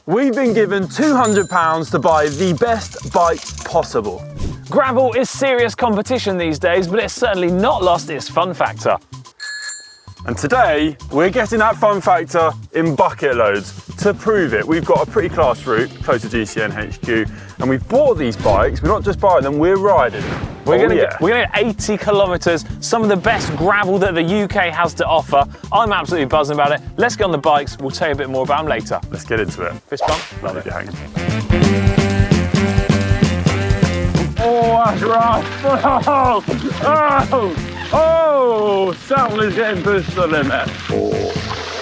We've been given £200 to buy the best bike possible. Gravel is serious competition these days, but it's certainly not lost its fun factor. And today, we're getting that fun factor in bucket loads. To prove it, we've got a pretty class route close to GCN HQ, and we've bought these bikes. We're not just buying them, we're riding them. We're going to get 80 kilometres, some of the best gravel that the UK has to offer. I'm absolutely buzzing about it. Let's get on the bikes. We'll tell you a bit more about them later. Let's get into it. Fist bump? Love it. Oh, that's rough. Oh, someone is getting pushed to the limit.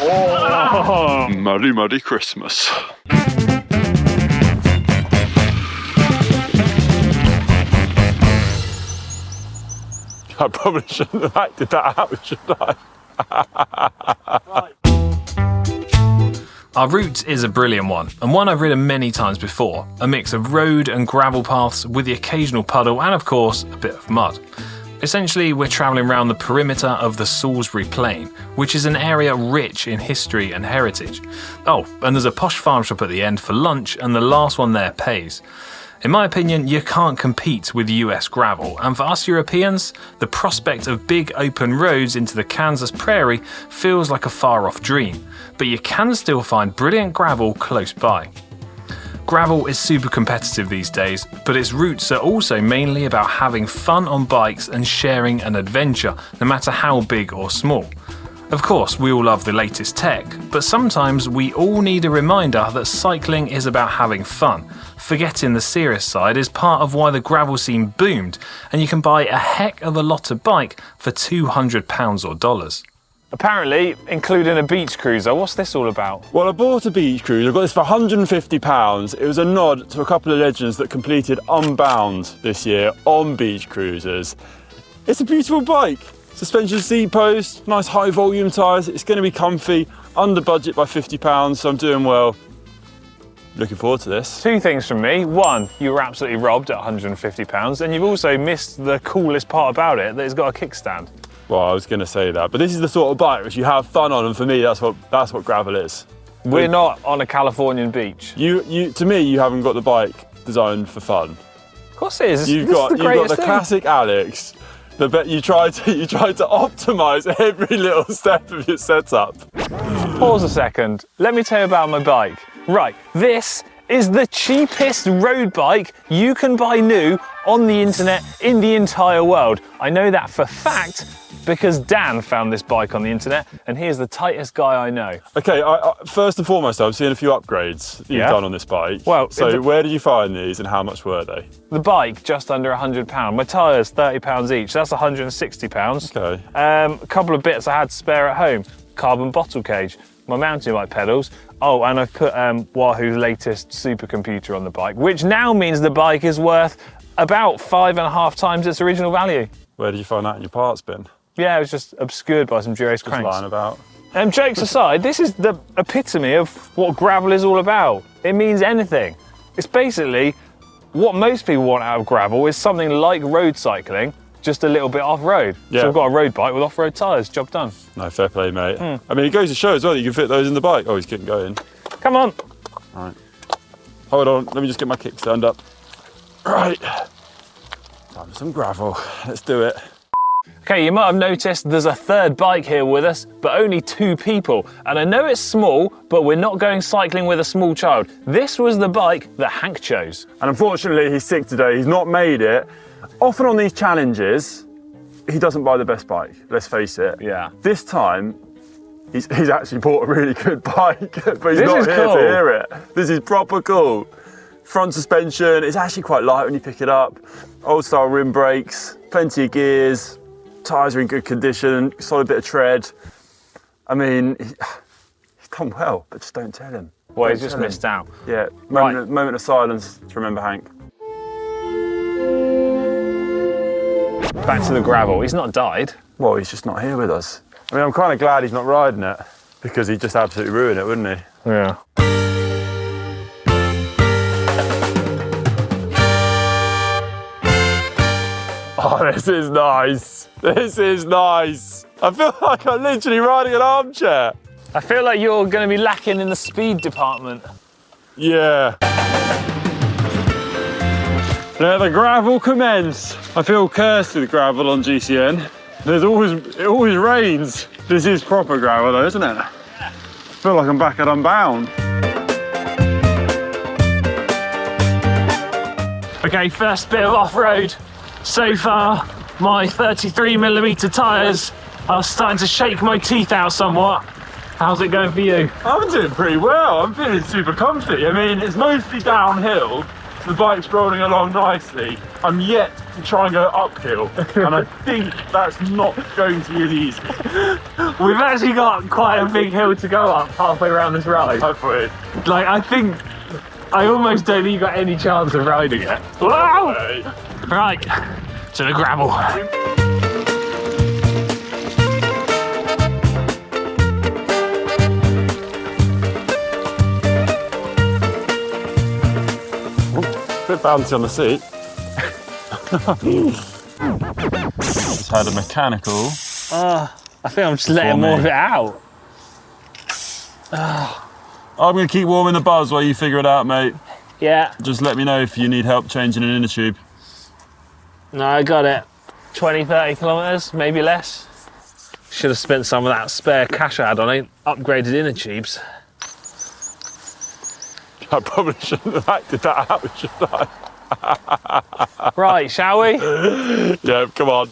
Oh. Muddy, muddy Christmas. I probably shouldn't have acted that out, should I? Our route is a brilliant one, and one I've ridden many times before. A mix of road and gravel paths with the occasional puddle and, of course, a bit of mud. Essentially, we're travelling around the perimeter of the Salisbury Plain, which is an area rich in history and heritage. Oh, and there's a posh farm shop at the end for lunch, and the last one there pays. In my opinion, you can't compete with US gravel, and for us Europeans, the prospect of big open roads into the Kansas prairie feels like a far-off dream, but you can still find brilliant gravel close by. Gravel is super competitive these days, but its roots are also mainly about having fun on bikes and sharing an adventure, no matter how big or small. Of course, we all love the latest tech, but sometimes we all need a reminder that cycling is about having fun. Forgetting the serious side is part of why the gravel scene boomed, and you can buy a heck of a lot of bike for £200 or dollars. Apparently, including a beach cruiser. What's this all about? Well, I bought a beach cruiser. I got this for £150. It was a nod to a couple of legends that completed Unbound this year on beach cruisers. It's a beautiful bike. Suspension seat post, nice high volume tyres. It's going to be comfy, under budget by £50, so I'm doing well. Looking forward to this. Two things from me. One, you were absolutely robbed at £150, and you've also missed the coolest part about it, that it's got a kickstand. Well, I was going to say that, but this is the sort of bike which you have fun on, and for me, that's what gravel is. We're not on a Californian beach. To me, you haven't got the bike designed for fun. Of course it is. You've got the classic Alex. You tried to optimise every little step of your setup. Pause a second. Let me tell you about my bike. Right, this is the cheapest road bike you can buy new on the internet in the entire world. I know that for fact because Dan found this bike on the internet, and he is the tightest guy I know. Okay, first and foremost, I've seen a few upgrades that you've done on this bike. Well, so where did you find these and how much were they? The bike, just under £100. My tyres, £30 each. That's £160. Okay. A couple of bits I had to spare at home. Carbon bottle cage, my mountain bike pedals. Oh, and I've put Wahoo's latest supercomputer on the bike, which now means the bike is worth about 5.5 times its original value. Where did you find that in your parts bin? Yeah, it was just obscured by some Durex cranks. Just lying about. Jokes aside, this is the epitome of what gravel is all about. It means anything. It's basically what most people want out of gravel is something like road cycling, just a little bit off-road. Yeah. So I've got a road bike with off-road tyres, job done. No, fair play, mate. I mean, it goes to show as well that you can fit those in the bike. Oh, he's getting going. Come on. All right. Hold on, let me just get my kickstand up. Right. Time for some gravel. Let's do it. Okay, you might have noticed there's a third bike here with us, but only 2 people. And I know it's small, but we're not going cycling with a small child. This was the bike that Hank chose. And unfortunately, he's sick today. He's not made it. Often on these challenges, he doesn't buy the best bike, let's face it. Yeah. This time, he's actually bought a really good bike, but he's not here to hear it. This is proper cool. Front suspension, it's actually quite light when you pick it up. Old style rim brakes, plenty of gears, tyres are in good condition, solid bit of tread. I mean, he's done well, but just don't tell him. Well, he's just missed out. Yeah, moment of silence to remember Hank. Back to the gravel. He's not died. Well, he's just not here with us. I mean, I'm kind of glad he's not riding it, because he'd just absolutely ruin it, wouldn't he? Yeah. Oh, this is nice. This is nice. I feel like I'm literally riding an armchair. I feel like you're going to be lacking in the speed department. Yeah. Let the gravel commence. I feel cursed with gravel on GCN. It always rains. This is proper gravel though, isn't it? I feel like I'm back at Unbound. Okay, first bit of off-road. So far, my 33mm tyres are starting to shake my teeth out somewhat. How's it going for you? I'm doing pretty well. I'm feeling super comfy. I mean, it's mostly downhill. The bike's rolling along nicely. I'm yet to try and go uphill, and I think that's not going to be as easy. We've actually got quite a big hill to go up halfway around this ride. Hopefully. Like, I almost don't think you got any chance of riding it. Wow! Right, to the gravel. Bit bouncy on the seat. Just had a mechanical. I think I'm just letting more of it out. I'm going to keep warming the buzz while you figure it out, mate. Yeah. Just let me know if you need help changing an inner tube. No, I got it. 20, 30 kilometres, maybe less. Should have spent some of that spare cash I had on it, upgraded inner tubes. I probably shouldn't have acted that out, should I? Right, shall we? Yeah, come on.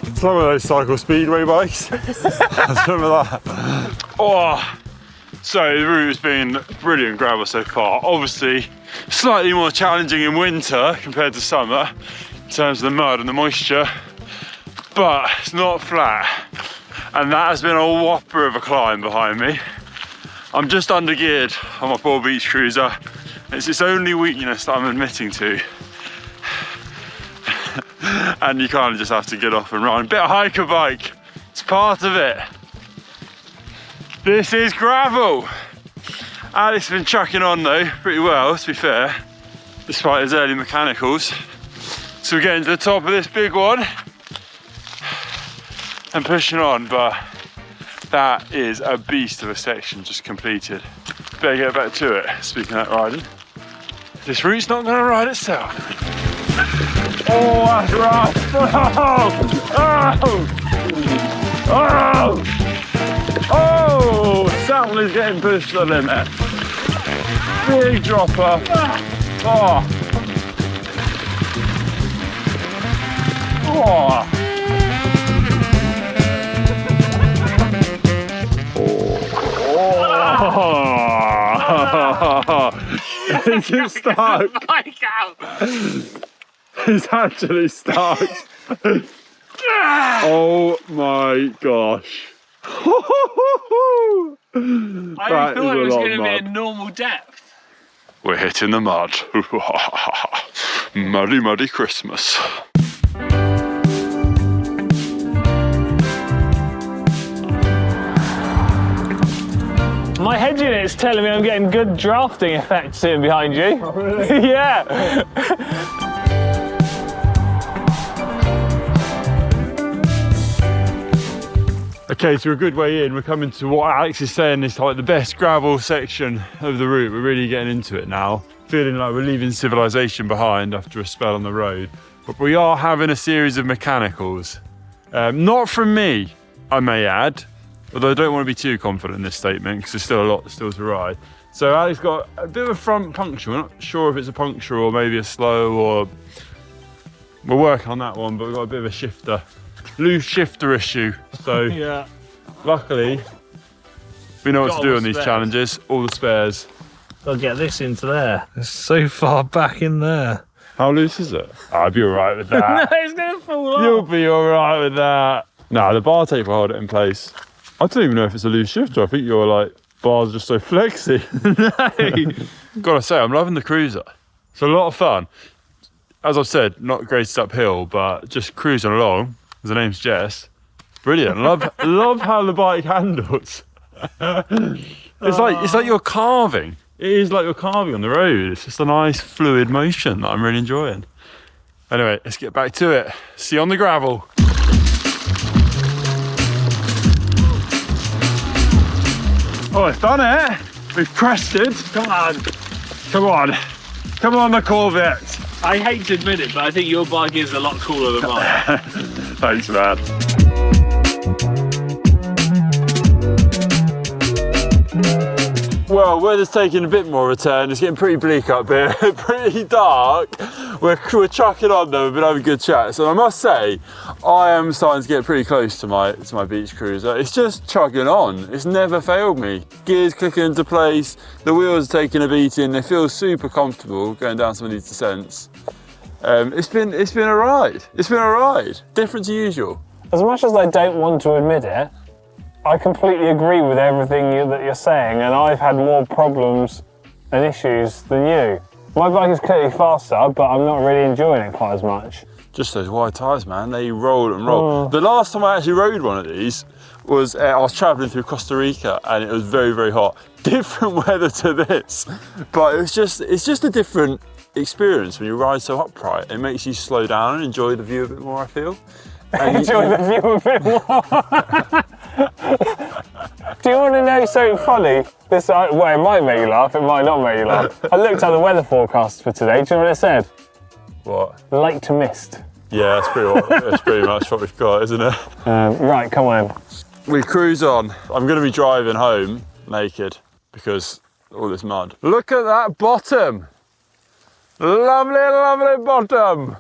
It's like one of those cycle speedway bikes. Remember that? Oh, so the route has been brilliant gravel so far. Obviously, slightly more challenging in winter compared to summer in terms of the mud and the moisture, but it's not flat. And that has been a whopper of a climb behind me. I'm just under geared on my poor beach cruiser. It's its only weakness that I'm admitting to. And you kind of just have to get off and run. Bit of hiker bike, it's part of it. This is gravel. Alex has been chucking on though, pretty well to be fair, despite his early mechanicals. So we're getting to the top of this big one and pushing on, but that is a beast of a section just completed. Better get back to it, speaking of that riding. This route's not gonna ride itself. Oh, that's rough. Oh, Samuel is getting pushed to the limit. Big dropper. Oh. Oh. Oh. Is it stuck? He's actually stuck. Oh my gosh. I thought it was going to be a normal depth. We're hitting the mud. Muddy, muddy Christmas. My head unit's telling me I'm getting good drafting effects sitting behind you. Oh, really? Yeah. Okay, so we're a good way in. We're coming to what Alex is saying is like the best gravel section of the route. We're really getting into it now. Feeling like we're leaving civilization behind after a spell on the road. But we are having a series of mechanicals. Not from me, I may add, although I don't want to be too confident in this statement because there's still a lot still to ride. So Alex got a bit of a front puncture. We're not sure if it's a puncture or maybe a slow, or we're working on that one, but we've got a bit of a shifter. Loose shifter issue. So yeah. Luckily, we know what to do on these challenges. All the spares. I'll get this into there. It's so far back in there. How loose is it? I'll be all right with that. No, it's going to fall off. You'll be all right with that. No, the bar tape will hold it in place. I don't even know if it's a loose shifter. I think your like bars are just so flexy. No. Gotta say, I'm loving the cruiser. It's a lot of fun. As I've said, not greatest uphill, but just cruising along. The name's Jess. Brilliant. Love how the bike handles. It's like you're carving. It is like you're carving on the road. It's just a nice fluid motion that I'm really enjoying. Anyway, let's get back to it. See you on the gravel. Oh, it's done it. We've crested. Come on. Come on. Come on, the Corvette. I hate to admit it, but I think your bike is a lot cooler than mine. Thanks, man. Well, weather's taking a bit more of a turn. It's getting pretty bleak up here, pretty dark. We're chucking on though, we've been having a good chat. So I must say, I am starting to get pretty close to my beach cruiser. It's just chugging on. It's never failed me. Gears clicking into place, the wheels are taking a beating. They feel super comfortable going down some of these descents. It's been a ride. It's been a ride. Different to usual. As much as I don't want to admit it, I completely agree with everything that you're saying, and I've had more problems and issues than you. My bike is clearly faster, but I'm not really enjoying it quite as much. Just those wide tyres, man, they roll and roll. The last time I actually rode one of these was, I was travelling through Costa Rica and it was very, very hot. Different weather to this, but it's just a different experience when you ride so upright. It makes you slow down and enjoy the view a bit more, I feel. Enjoy the view a bit more. Do you want to know something funny? Well, it might make you laugh, it might not make you laugh. I looked at the weather forecast for today. Do you know what it said? What? Light to mist. Yeah, that's pretty much what we've got, isn't it? Right, come on. We cruise on. I'm going to be driving home naked because all this mud. Look at that bottom. Lovely, lovely bottom.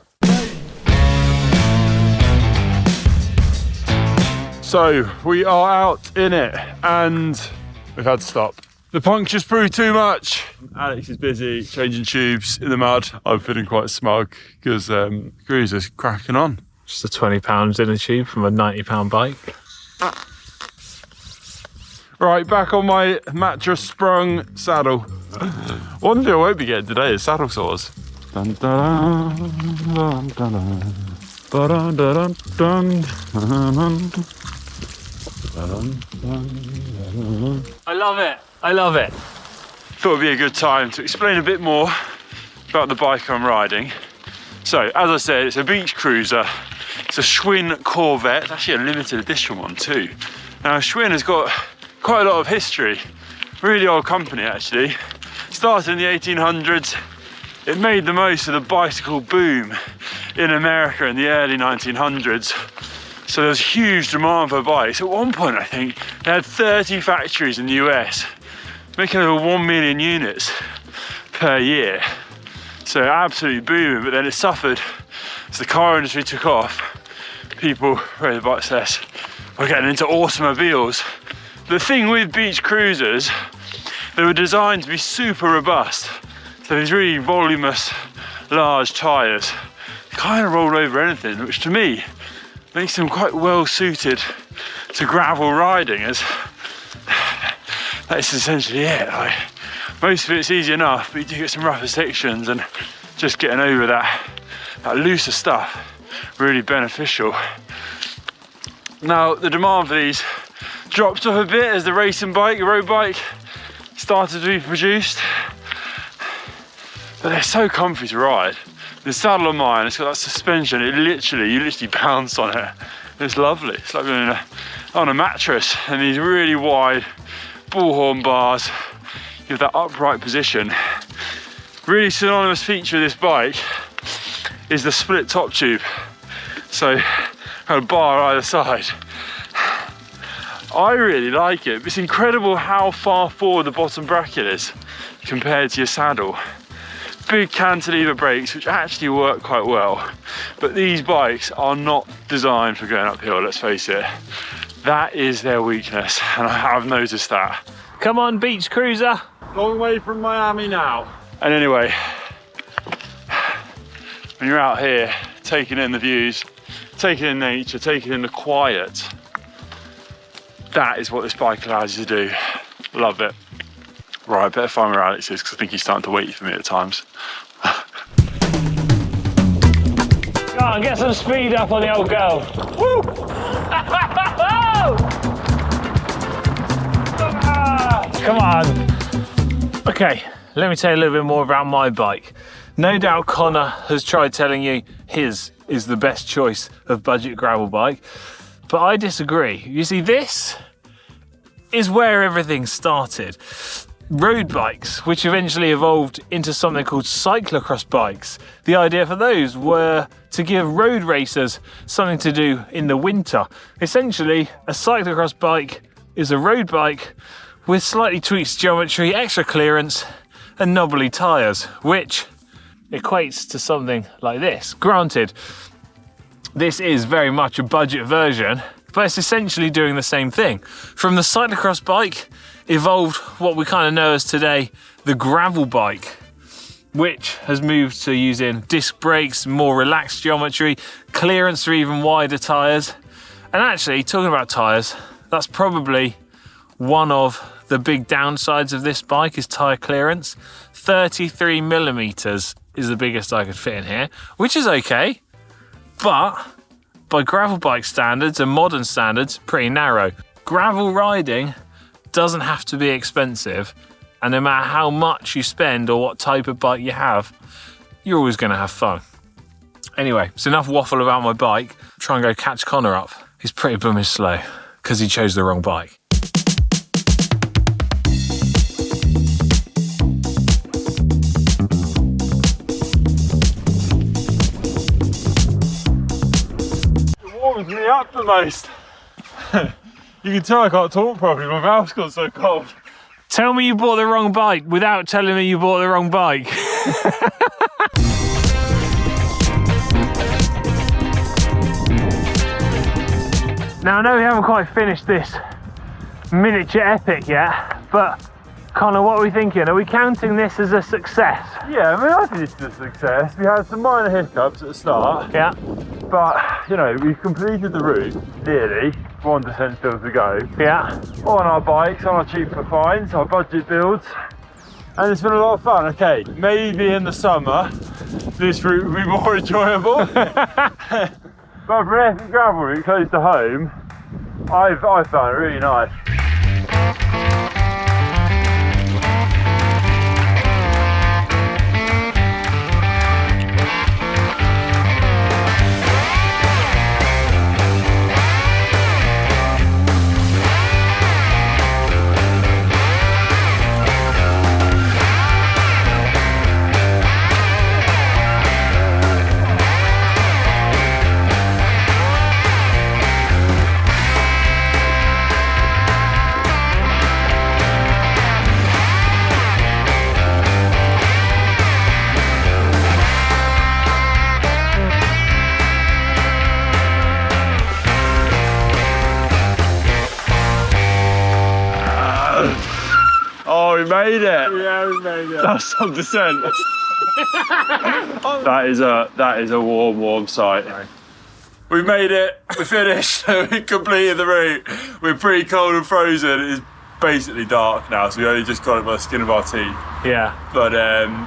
So we are out in it and we've had to stop. The punctures proved too much. Alex is busy changing tubes in the mud. I'm feeling quite smug because cruiser's cracking on. Just a £20 in a tube from a £90 bike. Right, back on my mattress sprung saddle. One thing I won't be getting today is saddle sores. Dun, dun, dun, dun, dun, dun, dun, dun, dun, dun. I love it. I love it. Thought it'd be a good time to explain a bit more about the bike I'm riding. So, as I said, it's a beach cruiser. It's a Schwinn Corvette. It's actually a limited edition one too. Now, Schwinn has got quite a lot of history. Really old company, actually. Started in the 1800s. It made the most of the bicycle boom in America in the early 1900s. So there was huge demand for bikes. At one point, I think, they had 30 factories in the US, making over 1 million units per year. So absolutely booming, but then it suffered as the car industry took off. People rode the bikes less, were getting into automobiles. The thing with beach cruisers, they were designed to be super robust. So these really voluminous, large tyres kind of roll over anything, which to me makes them quite well suited to gravel riding, as that's essentially it. Like, most of it's easy enough, but you do get some rougher sections, and just getting over that looser stuff really beneficial. Now, the demand for these dropped off a bit as the racing bike, the road bike, started to be produced, but they're so comfy to ride. The saddle on mine, it's got that suspension, you literally bounce on it. It's lovely. It's like being on a mattress, and these really wide bullhorn bars give that upright position. Really synonymous feature of this bike is the split top tube. So, kind of bar either side. I really like it. It's incredible how far forward the bottom bracket is compared to your saddle. Big cantilever brakes, which actually work quite well, but these bikes are not designed for going uphill, let's face it. That is their weakness, and I have noticed that. Come on, beach cruiser. Long way from Miami now. And anyway, when you're out here, taking in the views, taking in nature, taking in the quiet, that is what this bike allows you to do. Love it. Right, I better find where Alex is because I think he's starting to wait for me at times. Go on, get some speed up on the old girl. Woo! Come on. Okay, let me tell you a little bit more about my bike. No doubt Conor has tried telling you his is the best choice of budget gravel bike, but I disagree. You see, this is where everything started. Road bikes, which eventually evolved into something called cyclocross bikes. The idea for those were to give road racers something to do in the winter. Essentially, a cyclocross bike is a road bike with slightly tweaked geometry, extra clearance, and knobbly tyres, which equates to something like this. Granted, this is very much a budget version, but it's essentially doing the same thing. From the cyclocross bike evolved what we kind of know as today the gravel bike, which has moved to using disc brakes, more relaxed geometry, clearance for even wider tyres. And actually, talking about tyres, that's probably one of the big downsides of this bike is tyre clearance. 33 millimeters is the biggest I could fit in here, which is okay, but by gravel bike standards and modern standards, pretty narrow. Gravel riding doesn't have to be expensive, and no matter how much you spend or what type of bike you have, you're always going to have fun. Anyway, it's enough waffle about my bike. Try and go catch Conor up. He's pretty blooming slow because he chose the wrong bike. Warms me up the most. You can tell I can't talk properly, my mouth's got so cold. Tell me you bought the wrong bike without telling me you bought the wrong bike. Now, I know we haven't quite finished this miniature epic yet, but Conor, what are we thinking? Are we counting this as a success? Yeah, I mean, I think this is a success. We had some minor hiccups at the start. Yeah. But, you know, we've completed the route, nearly. 1% still to go. Yeah. On our bikes, on our cheaper finds, our budget builds. And it's been a lot of fun. Okay, maybe in the summer, this route will be more enjoyable. But for an epic gravel route close to home, I found it really nice. Oh, we made it! Yeah, we made it. That's some descent. that is a warm sight. Right. We made it. We finished. We completed the route. We're pretty cold and frozen. It's basically dark now, so we only just got it by the skin of our teeth. Yeah. But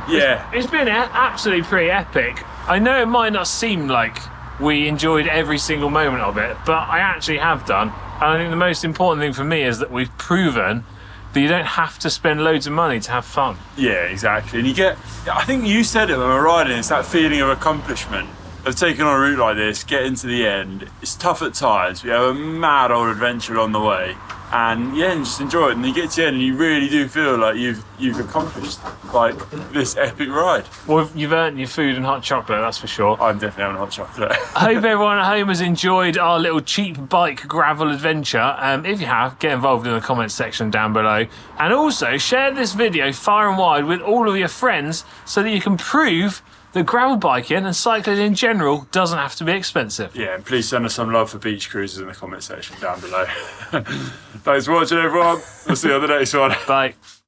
yeah, It's been absolutely pretty epic. I know it might not seem like we enjoyed every single moment of it, but I actually have done. And I think the most important thing for me is that we've proven that you don't have to spend loads of money to have fun. yeah, exactly. And you get, I think you said it when we were riding, it's that feeling of accomplishment of taking on a route like this, getting to the end. It's tough at times. We have a mad old adventure on the way. And yeah, and just enjoy it. And you get to the end and you really do feel like you've accomplished like this epic ride. Well, you've earned your food and hot chocolate, that's for sure. I'm definitely having hot chocolate. I hope everyone at home has enjoyed our little cheap bike gravel adventure. If you have, get involved in the comments section down below. And also share this video far and wide with all of your friends so that you can prove that gravel biking and cycling in general doesn't have to be expensive. Yeah, and please send us some love for beach cruises in the comment section down below. Thanks for watching, everyone. We'll see you on the next one. Bye.